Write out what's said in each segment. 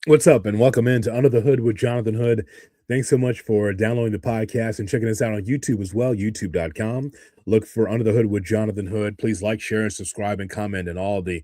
What's up, and welcome into Under the Hood with Jonathan Hood. Thanks so much for downloading the podcast and checking us out on YouTube as well, youtube.com. Look for Under the Hood with Jonathan Hood. Please like, share, and subscribe and comment and all the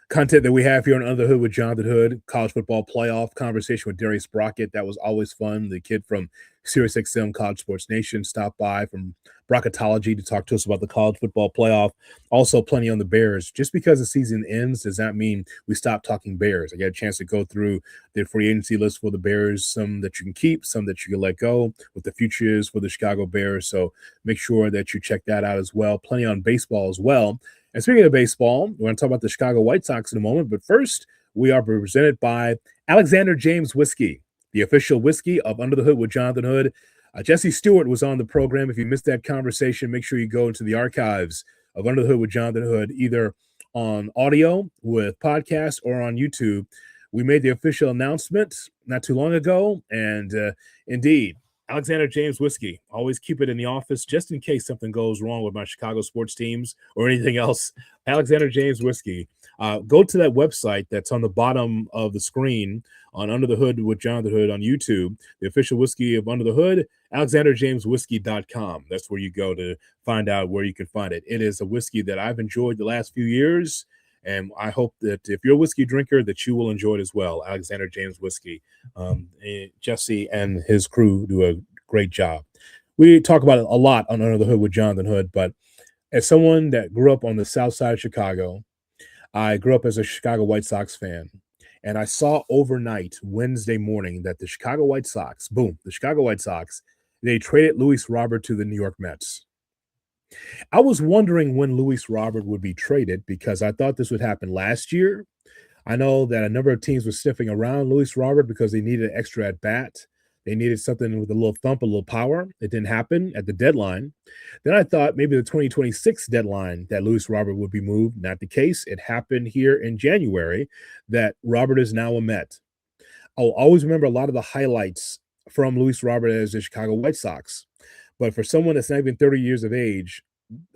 content that we have here on Under the Hood with Jonathan Hood. College football playoff conversation with Darius Brockett. That was always fun. The kid from SiriusXM College Sports Nation stopped by from Bracketology to talk to us about the college football playoff. Also, plenty on the Bears. Just because the season ends does not mean we stop talking Bears. I got a chance to go through the free agency list for the Bears, some that you can keep, some that you can let go, what the future is for the Chicago Bears. So make sure that you check that out as well. Plenty on baseball as well. And speaking of baseball, we're going to talk about the Chicago White Sox in a moment. But first, we are presented by Alexander James Whiskey, the official whiskey of Under the Hood with Jonathan Hood. Jesse Stewart was on the program. If you missed that conversation, make sure you go into the archives of Under the Hood with Jonathan Hood, either on audio with podcast or on YouTube. We made the official announcement not too long ago, and indeed, Alexander James Whiskey. Always keep it in the office just in case something goes wrong with my Chicago sports teams or anything else. Alexander James Whiskey. Go to that website that's on the bottom of the screen on Under the Hood with Jonathan Hood on YouTube, the official whiskey of Under the Hood, alexanderjameswhiskey.com. That's where you go to find out where you can find it. It is a whiskey that I've enjoyed the last few years, and I hope that if you're a whiskey drinker, that you will enjoy it as well. Alexander James Whiskey. Jesse and his crew do a great job. We talk about it a lot on Under the Hood with Jonathan Hood, but as someone that grew up on the south side of Chicago, I grew up as a Chicago White Sox fan, and I saw overnight Wednesday morning that the Chicago White Sox, they traded Luis Robert to the New York Mets. I was wondering when Luis Robert would be traded because I thought this would happen last year. I know that a number of teams were sniffing around Luis Robert because they needed an extra at bat. They needed something with a little thump, a little power. It didn't happen at the deadline. Then I thought maybe the 2026 deadline that Luis Robert would be moved. Not the case. It happened here in January that Robert is now a Met. I'll always remember a lot of the highlights from Luis Robert as the Chicago White Sox. But for someone that's not even 30 years of age,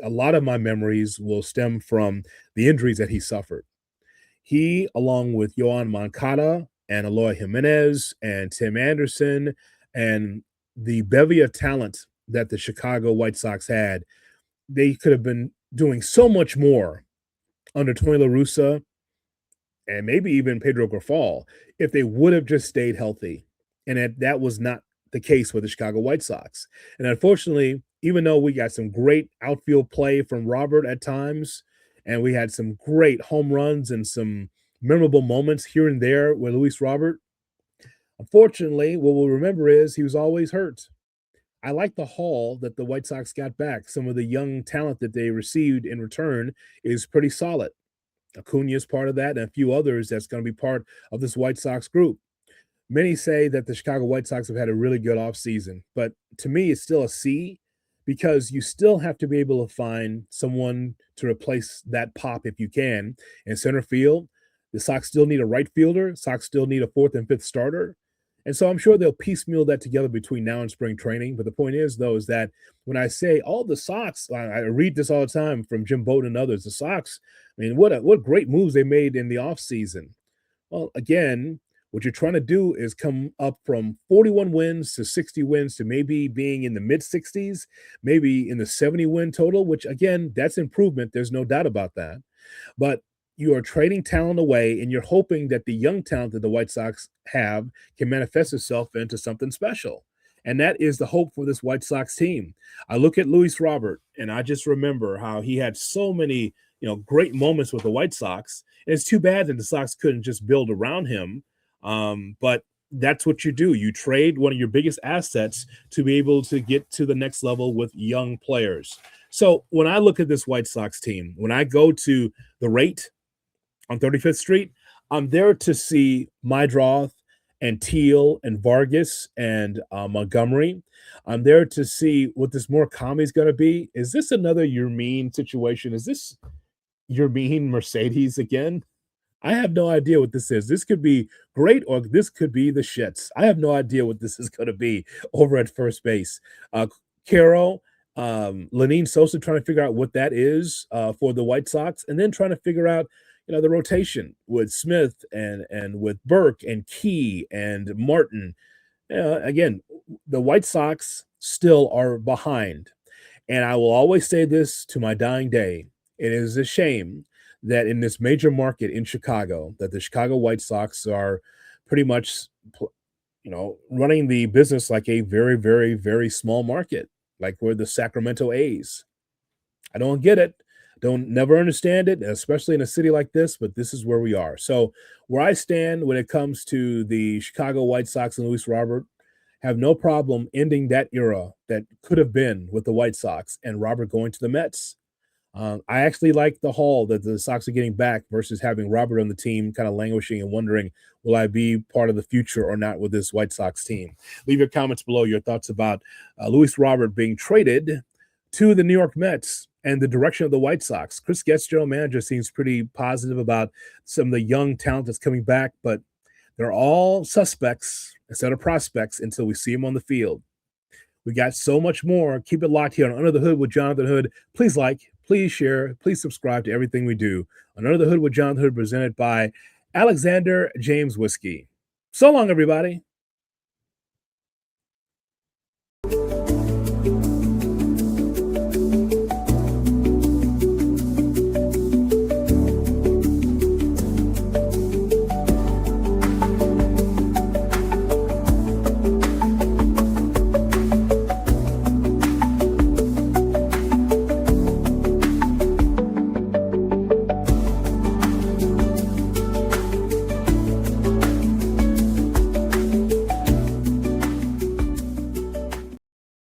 a lot of my memories will stem from the injuries that he suffered. He, along with Yohan Moncada and Eloy Jimenez and Tim Anderson and the bevy of talent that the Chicago White Sox had, they could have been doing so much more under Tony La Russa and maybe even Pedro Grifol if they would have just stayed healthy. And that was not the case with the Chicago White Sox. And unfortunately, even though we got some great outfield play from Robert at times, and we had some great home runs and some memorable moments here and there with Luis Robert, unfortunately, what we'll remember is he was always hurt. I like the haul that the White Sox got back. Some of the young talent that they received in return is pretty solid. Acuña is part of that, and a few others that's going to be part of this White Sox group. Many say that the Chicago White Sox have had a really good offseason, but to me, it's still a C because you still have to be able to find someone to replace that pop if you can. In center field, the Sox still need a right fielder. Sox still need a fourth and fifth starter. And so I'm sure they'll piecemeal that together between now and spring training. But the point is, though, is that when I say all the Sox, I read this all the time from Jim Bowden and others, the Sox, I mean, what great moves they made in the offseason. Well, again, what you're trying to do is come up from 41 wins to 60 wins to maybe being in the mid 60s, maybe in the 70 win total, which again, that's improvement. There's no doubt about that. But you are trading talent away and you're hoping that the young talent that the White Sox have can manifest itself into something special. And that is the hope for this White Sox team. I look at Luis Robert and I just remember how he had so many, great moments with the White Sox. And it's too bad that the Sox couldn't just build around him. But that's what you do. You trade one of your biggest assets to be able to get to the next level with young players. So when I look at this White Sox team, when I go to the rate on 35th Street, I'm there to see Mydroth and Teal and Vargas and Montgomery. I'm there to see what this Murakami is going to be. Is this another Yermin situation? Is this Yermin Mercedes again? I have no idea what this is. This could be great or this could be the shits. I have no idea what this is going to be over at first base. Caro, Lenine Sosa trying to figure out what that is for the White Sox, and then trying to figure out, the rotation with Smith and with Burke and Key and Martin. Again, the White Sox still are behind. And I will always say this to my dying day. It is a shame that in this major market in Chicago, that the Chicago White Sox are pretty much, running the business like a very, very, very small market, like we're the Sacramento A's. I don't get it. Don't never understand it, especially in a city like this, but this is where we are. So, where I stand when it comes to the Chicago White Sox and Luis Robert, have no problem ending that era that could have been with the White Sox and Robert going to the Mets. I actually like the haul that the Sox are getting back versus having Robert on the team, kind of languishing and wondering, will I be part of the future or not with this White Sox team? Leave your comments below, your thoughts about Luis Robert being traded to the New York Mets and the direction of the White Sox. Chris Getz, general manager, seems pretty positive about some of the young talent that's coming back, but they're all suspects instead of prospects until we see them on the field. We got so much more. Keep it locked here on Under the Hood with Jonathan Hood. Please like, please share, please subscribe to everything we do on Under the Hood with Jonathan Hood, presented by Alexander James Whiskey. So long, everybody.